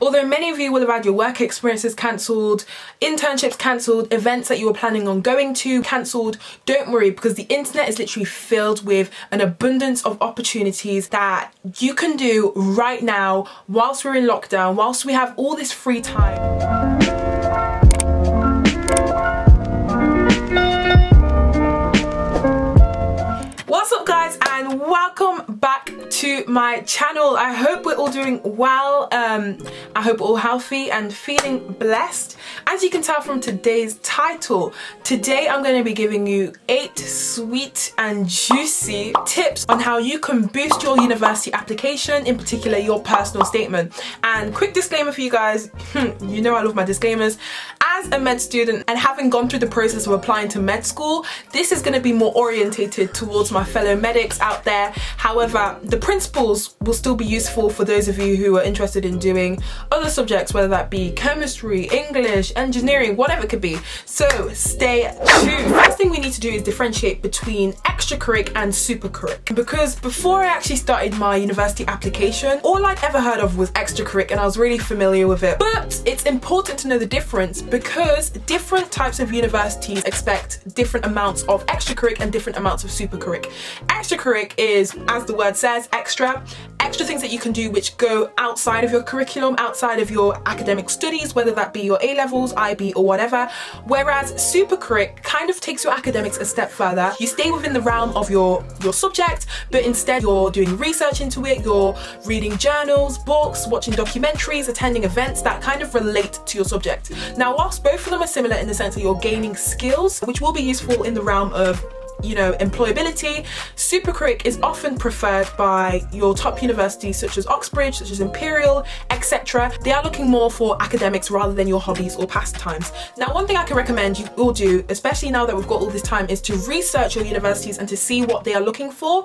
Although many of you will have had your work experiences cancelled, internships cancelled, events that you were planning on going to cancelled, don't worry, because the internet is literally filled with an abundance of opportunities that you can do right now whilst we're in lockdown, whilst we have all this free time. What's up guys, and welcome back to my channel. I hope we're all doing well. I hope we're all healthy and feeling blessed. As you can tell from today's title, today I'm going to be giving you 8 sweet and juicy tips on how you can boost your university application, in particular your personal statement. And quick disclaimer for you guys, you know I love my disclaimers. As a med student and having gone through the process of applying to med school, this is going to be more orientated towards my fellow medics out there. However, the principles will still be useful for those of you who are interested in doing other subjects, whether that be chemistry, English, engineering, whatever it could be. So stay tuned. First thing we need to do is differentiate between extracurric and supercurric, because before I actually started my university application, all I'd ever heard of was extracurric and I was really familiar with it. But it's important to know the difference, because different types of universities expect different amounts of extracurric and different amounts of supercurric. Extracurric is, as the word says, extra things that you can do which go outside of your curriculum, outside of your academic studies, whether that be your A-levels, IB or whatever. Whereas supercurric kind of takes your academics a step further. You stay within the realm of your subject, but instead you're doing research into it, you're reading journals, books, watching documentaries, attending events that kind of relate to your subject. Now, whilst both of them are similar in the sense that you're gaining skills, which will be useful in the realm of, you know, employability, supercurric is often preferred by your top universities such as Oxbridge, such as Imperial, etc. They are looking more for academics rather than your hobbies or pastimes. Now, one thing I can recommend you all do, especially now that we've got all this time, is to research your universities and to see what they are looking for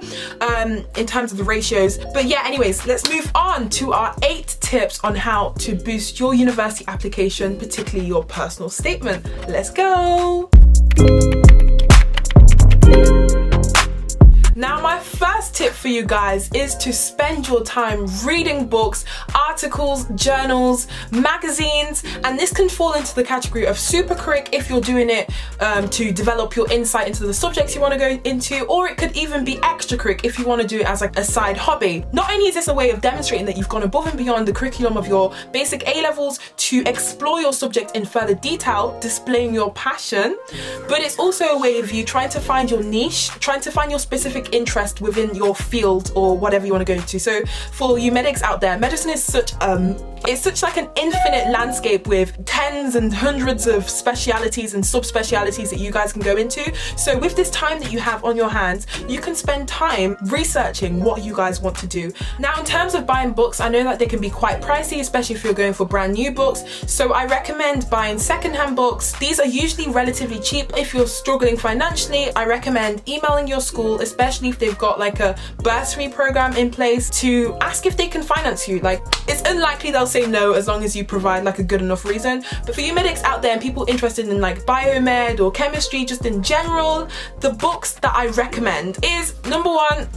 in terms of the ratios. But yeah, anyways, let's move on to our 8 tips on how to boost your university application, particularly your personal statement. Let's go! Now, my first tip for you guys is to spend your time reading books, articles, journals, magazines, and this can fall into the category of supercurric if you're doing it to develop your insight into the subjects you want to go into, or it could even be extracurric if you want to do it as like a side hobby. Not only is this a way of demonstrating that you've gone above and beyond the curriculum of your basic A-levels to explore your subject in further detail, displaying your passion, but it's also a way of you trying to find your niche, trying to find your specific interest within your field or whatever you want to go into. So for you medics out there, medicine is such like an infinite landscape with tens and hundreds of specialities and subspecialities that you guys can go into. So with this time that you have on your hands, you can spend time researching what you guys want to do. Now, in terms of buying books, I know that they can be quite pricey, especially if you're going for brand new books. So I recommend buying secondhand books. These are usually relatively cheap. If you're struggling financially, I recommend emailing your school, especially if they've got like a bursary program in place, to ask if they can finance you. Like, it's unlikely they'll say no as long as you provide like a good enough reason. But for you medics out there and people interested in like biomed or chemistry just in general, the books that I recommend is, number 1,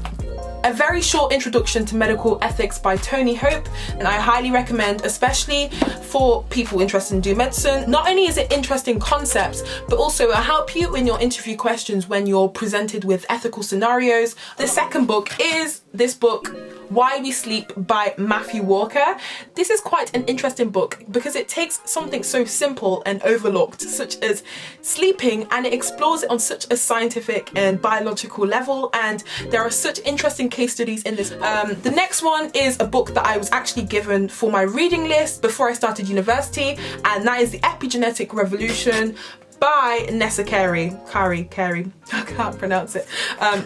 A Very Short Introduction to Medical Ethics by Tony Hope, and I highly recommend, especially for people interested in doing medicine. Not only is it interesting concepts, but also it'll help you in your interview questions when you're presented with ethical scenarios. The second book is this book, Why We Sleep by Matthew Walker. This is quite an interesting book because it takes something so simple and overlooked, such as sleeping, and it explores it on such a scientific and biological level, and there are such interesting case studies in this. The next one is a book that I was actually given for my reading list before I started university, and that is The Epigenetic Revolution by Nessa Carey. I can't pronounce it.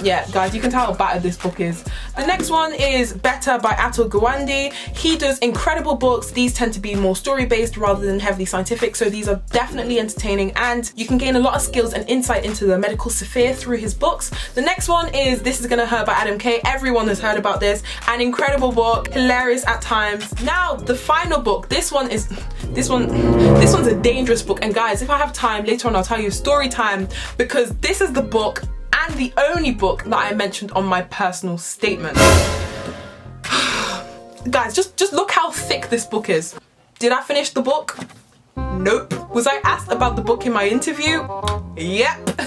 Yeah, guys, you can tell how bad this book is. The next one is Better by Atul Gawande. He does incredible books. These tend to be more story-based rather than heavily scientific, so these are definitely entertaining, and you can gain a lot of skills and insight into the medical sphere through his books. The next one is This Is Gonna Hurt by Adam Kay. Everyone has heard about this. An incredible book, hilarious at times. Now, the final book. This one's a dangerous book, and guys, if I have time later on, I'll tell you a story time, because this is the book and the only book that I mentioned on my personal statement. Guys, just look how thick this book is. Did I finish the book? Nope. Was I asked about the book in my interview? Yep.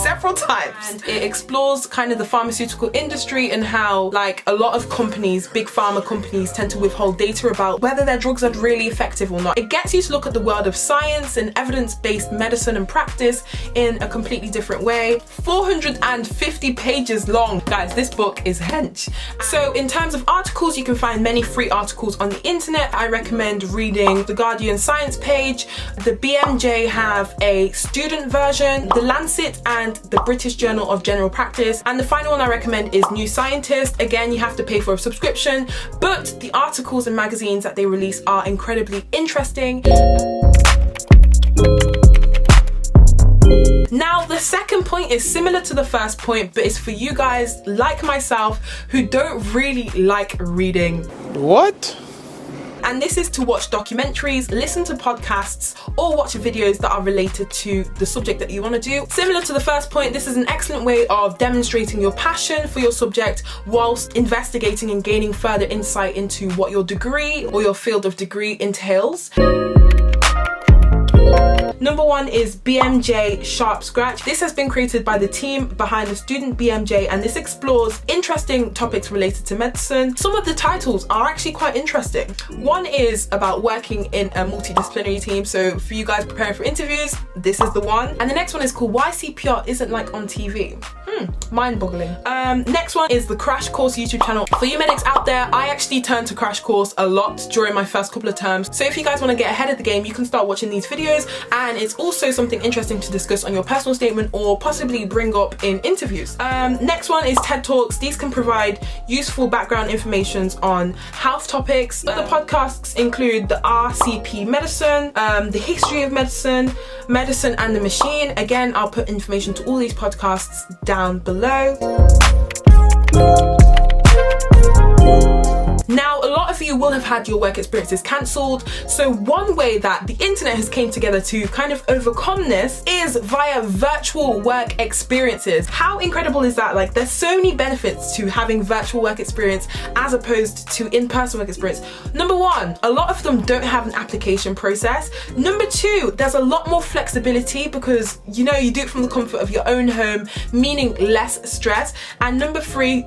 Several times. And it explores kind of the pharmaceutical industry and how like a lot of companies, big pharma companies, tend to withhold data about whether their drugs are really effective or not. It gets you to look at the world of science and evidence-based medicine and practice in a completely different way. 450 pages long. Guys, this book is hench. So in terms of articles, you can find many free articles on the internet. I recommend reading the Guardian Science page. The BMJ have a student version, the Lancet and the British Journal of General Practice. And the final one I recommend is New Scientist. Again, you have to pay for a subscription, but the articles and magazines that they release are incredibly interesting. Now, the second point is similar to the first point, but it's for you guys like myself who don't really like reading. What? And this is to watch documentaries, listen to podcasts, or watch videos that are related to the subject that you want to do. Similar to the first point, this is an excellent way of demonstrating your passion for your subject whilst investigating and gaining further insight into what your degree or your field of degree entails. Number one is BMJ Sharp Scratch. This has been created by the team behind the student BMJ, and this explores interesting topics related to medicine. Some of the titles are actually quite interesting. One is about working in a multidisciplinary team, so for you guys preparing for interviews, this is the one. And the next one is called Why CPR Isn't Like on TV. Mind-boggling. Next one is the Crash Course YouTube channel. For you medics out there, I actually turned to Crash Course a lot during my first couple of terms. So if you guys want to get ahead of the game, you can start watching these videos, and it's also something interesting to discuss on your personal statement or possibly bring up in interviews. Next one is TED Talks. These can provide useful background information on health topics. Other podcasts include the RCP Medicine, the History of Medicine, Medicine and the Machine. Again, I'll put information to all these podcasts down below. Now, a lot of you will have had your work experiences cancelled, so one way that the internet has came together to kind of overcome this is via virtual work experiences. How incredible is that? Like, there's so many benefits to having virtual work experience as opposed to in-person work experience. Number one, a lot of them don't have an application process. Number two, there's a lot more flexibility because, you know, you do it from the comfort of your own home, meaning less stress. And number three,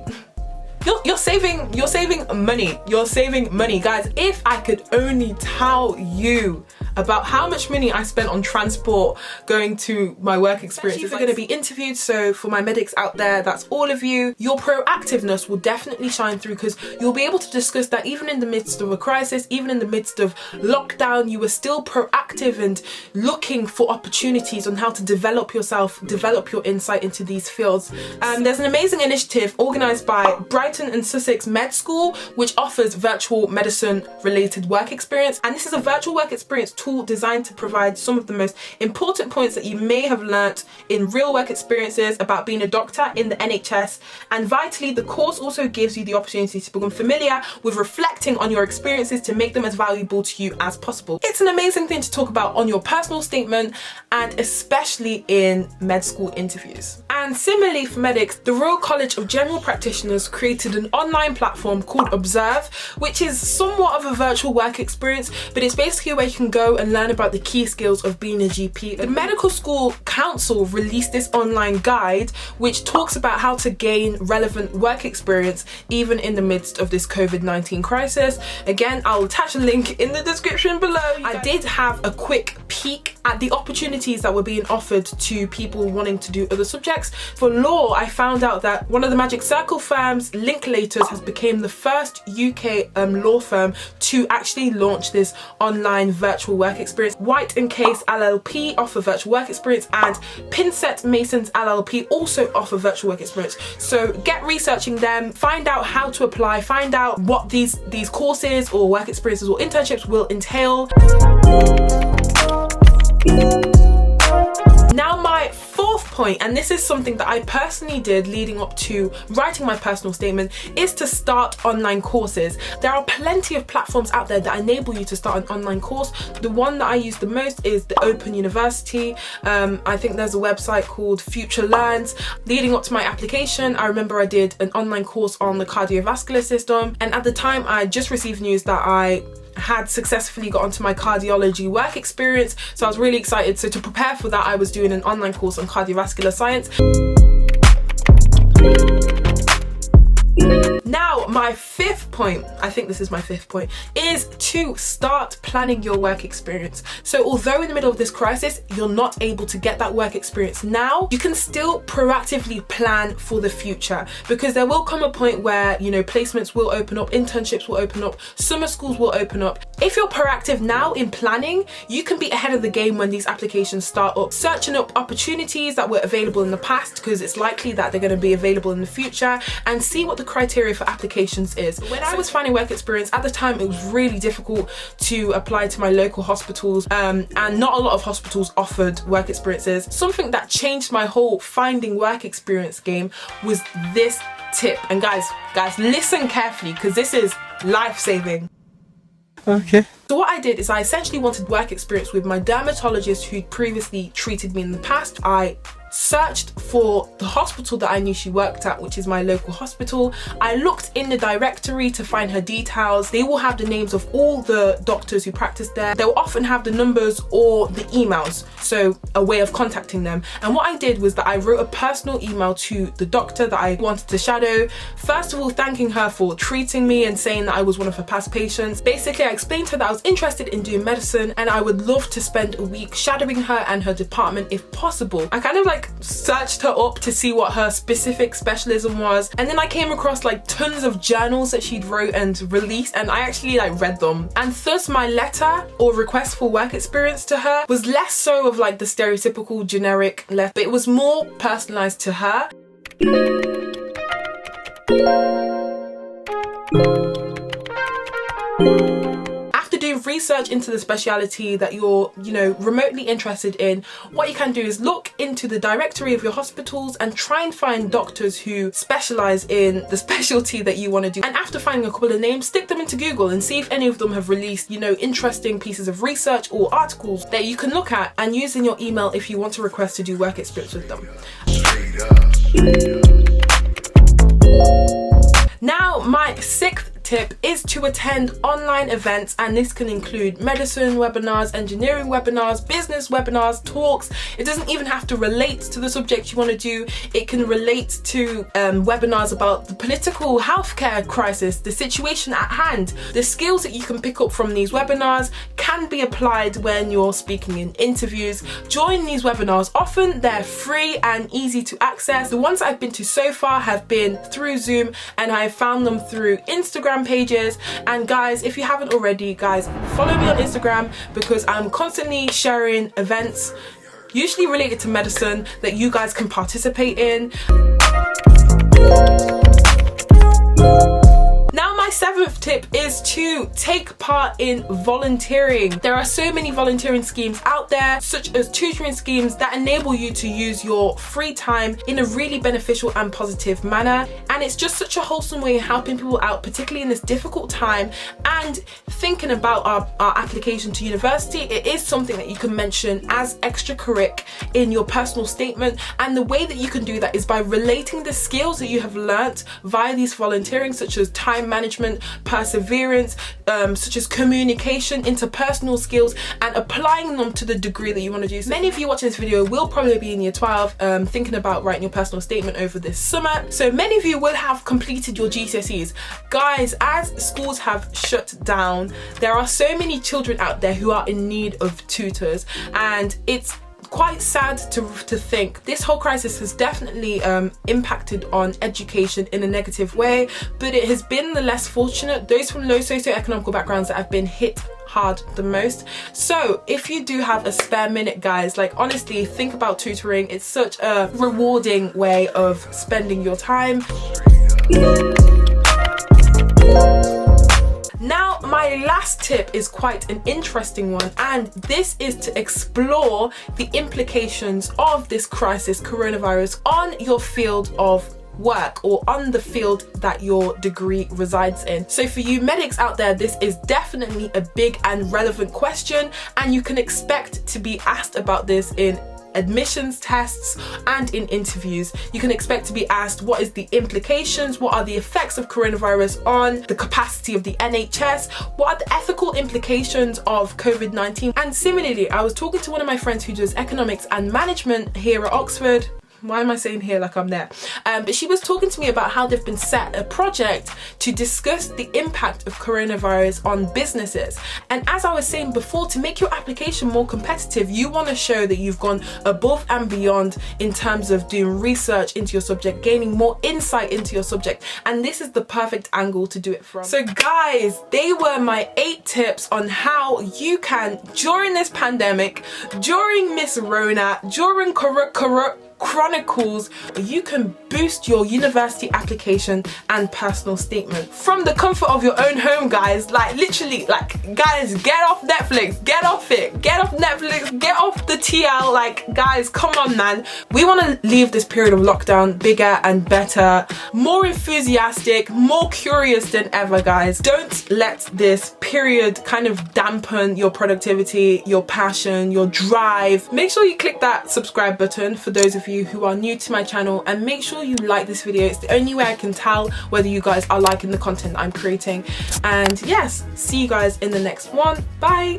you're saving money. You're saving money, guys. If I could only tell you about how much money I spent on transport going to my work experiences. We're going to be interviewed, so for my medics out there, that's all of you. Your proactiveness will definitely shine through because you'll be able to discuss that even in the midst of a crisis, even in the midst of lockdown, you were still proactive and looking for opportunities on how to develop yourself, develop your insight into these fields. There's an amazing initiative organised by Brighton and Sussex Med School, which offers virtual medicine related work experience, and this is a virtual work experience tool designed to provide some of the most important points that you may have learnt in real work experiences about being a doctor in the NHS. And vitally, the course also gives you the opportunity to become familiar with reflecting on your experiences to make them as valuable to you as possible. It's an amazing thing to talk about on your personal statement and especially in med school interviews. And similarly for medics, the Royal College of General Practitioners created an online platform called Observe, which is somewhat of a virtual work experience, but it's basically where you can go and learn about the key skills of being a GP. The Medical School Council released this online guide which talks about how to gain relevant work experience even in the midst of this COVID-19 crisis. Again, I'll attach a link in the description below. I did have a quick peek at the opportunities that were being offered to people wanting to do other subjects. For law, I found out that one of the Magic Circle firms, Linklaters, has become the first UK law firm to actually launch this online virtual work experience. White & Case LLP offer virtual work experience, and Pinsett Masons LLP also offer virtual work experience. So get researching them, find out how to apply, find out what these courses or work experiences or internships will entail. Now my fourth point, and this is something that I personally did leading up to writing my personal statement, is to start online courses. There are plenty of platforms out there that enable you to start an online course. The one that I use the most is the Open University. I think there's a website called Future Learns. Leading up to my application, I remember I did an online course on the cardiovascular system, and at the time I just received news that I had successfully got onto my cardiology work experience, so I was really excited. So to prepare for that, I was doing an online course on cardiovascular science. Now, my fifth point, I think this is my fifth point, is to start planning your work experience. So although in the middle of this crisis, you're not able to get that work experience now, you can still proactively plan for the future, because there will come a point where, you know, placements will open up, internships will open up, summer schools will open up. If you're proactive now in planning, you can be ahead of the game when these applications start up, searching up opportunities that were available in the past, because it's likely that they're going to be available in the future, and see what the criteria for applications is. When I was finding work experience at the time, it was really difficult to apply to my local hospitals, and not a lot of hospitals offered work experiences. Something that changed my whole finding work experience game was this tip. And guys, listen carefully, because this is life-saving. Okay. So what I did is I essentially wanted work experience with my dermatologist who'd previously treated me in the past. I searched for the hospital that I knew she worked at, which is my local hospital. I looked in the directory to find her details. They will have the names of all the doctors who practice there. They'll often have the numbers or the emails, so a way of contacting them. And what I did was that I wrote a personal email to the doctor that I wanted to shadow. First of all, thanking her for treating me and saying that I was one of her past patients. Basically, I explained to her that I was interested in doing medicine and I would love to spend a week shadowing her and her department if possible. I kind of like searched her up to see what her specific specialism was, and then I came across like tons of journals that she'd wrote and released, and I actually like read them. And thus my letter or request for work experience to her was less so of like the stereotypical generic letter, but it was more personalized to her. Do research into the speciality that you're, you know, remotely interested in, what you can do is look into the directory of your hospitals and try and find doctors who specialize in the specialty that you want to do. And after finding a couple of names, stick them into Google and see if any of them have released, you know, interesting pieces of research or articles that you can look at and use in your email if you want to request to do work experience with them. Now, my sixth tip is to attend online events, and this can include medicine webinars, engineering webinars, business webinars, talks. It doesn't even have to relate to the subject you want to do. It can relate to webinars about the political healthcare crisis, the situation at hand. The skills that you can pick up from these webinars can be applied when you're speaking in interviews. Join these webinars. Often they're free and easy to access. The ones I've been to so far have been through Zoom, and I've found them through Instagram pages. And guys, if you haven't already, guys, follow me on Instagram, because I'm constantly sharing events usually related to medicine that you guys can participate in. Now, my seventh tip is to take part in volunteering. There are so many volunteering schemes out there, such as tutoring schemes that enable you to use your free time in a really beneficial and positive manner. And it's just such a wholesome way of helping people out, particularly in this difficult time. And thinking about our application to university, it is something that you can mention as extracurric in your personal statement. And the way that you can do that is by relating the skills that you have learnt via these volunteering, such as time management, perseverance, such as communication, interpersonal skills, and applying them to the degree that you want to do. So many of you watching this video will probably be in year 12, thinking about writing your personal statement over this summer. So many of you will have completed your GCSEs. Guys, as schools have shut down, there are so many children out there who are in need of tutors, and it's quite sad to think this whole crisis has definitely impacted on education in a negative way, but it has been the less fortunate, those from low socioeconomic backgrounds, that have been hit hard the most. So if you do have a spare minute, guys, like honestly, think about tutoring. It's such a rewarding way of spending your time. Now, my last tip is quite an interesting one, and this is to explore the implications of this crisis, coronavirus, on your field of work or on the field that your degree resides in. So for you medics out there, this is definitely a big and relevant question, and you can expect to be asked about this in admissions tests, and in interviews. You can expect to be asked what is the implications, what are the effects of coronavirus on the capacity of the NHS, what are the ethical implications of COVID-19. And similarly, I was talking to one of my friends who does economics and management here at Oxford. Why am I saying here like I'm there? But she was talking to me about how they've been set a project to discuss the impact of coronavirus on businesses. And as I was saying before, to make your application more competitive, you want to show that you've gone above and beyond in terms of doing research into your subject, gaining more insight into your subject. And this is the perfect angle to do it from. So guys, they were my 8 tips on how you can, during this pandemic, during Miss Rona, during Chronicles, you can boost your university application and personal statement from the comfort of your own home, guys. Like literally, like guys, get off Netflix, get off it, get off Netflix, get off the TL. Like guys, come on man, we want to leave this period of lockdown bigger and better, more enthusiastic, more curious than ever, guys. Don't let this period kind of dampen your productivity, your passion, your drive. Make sure you click that subscribe button for those of you who are new to my channel, and make sure you like this video. It's the only way I can tell whether you guys are liking the content I'm creating. And yes, see you guys in the next one. Bye.